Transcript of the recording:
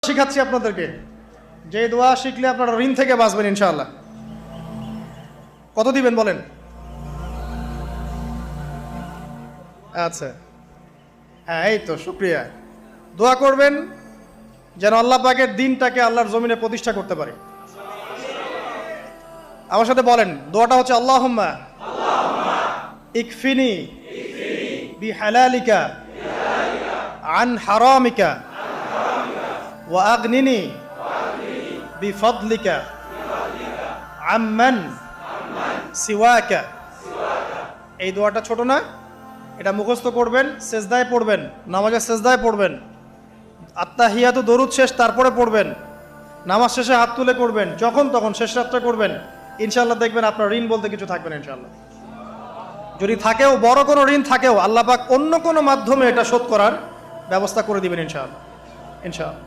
শিখাচ্ছি আপনাদেরকে, যে দোয়া শিখলে আপনারা ঋণ থেকে বাঁচবেন ইনশাআল্লাহ। কত দিবেন বলেন? আচ্ছা, হ্যাঁ, এই তো, শুকরিয়া। দোয়া করবেন যেন আল্লাহ পাকের দিনটাকে আল্লাহর জমিনে প্রতিষ্ঠা করতে পারে। আমার সাথে বলেন, দোয়াটা হচ্ছে আল্লাহুম্মা ইকফিনি বিহালালিকা আন হারামিকা ওয়া আগনিনি বিফদলিকা আম্মান সিওয়াকা। এই দোয়াটা ছোট না, এটা মুখস্থ করবেন, সেজদায় পড়বেন, নামাজের সেজদায় পড়বেন, আত্তাহিয়াতু দরুদ শেষ তারপরে পড়বেন, নামাজ শেষে হাত তুলে করবেন, যখন তখন শেষ রাত্রে করবেন। ইনশাআল্লাহ দেখবেন আপনার ঋণ বলতে কিছু থাকবে না ইনশাআল্লাহ। যদি থাকেও, বড় কোনো ঋণ থাকেও, আল্লাহ পাক অন্য কোনো মাধ্যমে এটা শোধ করার ব্যবস্থা করে দিবেন ইনশাআল্লাহ। ইনশাআল্লাহ।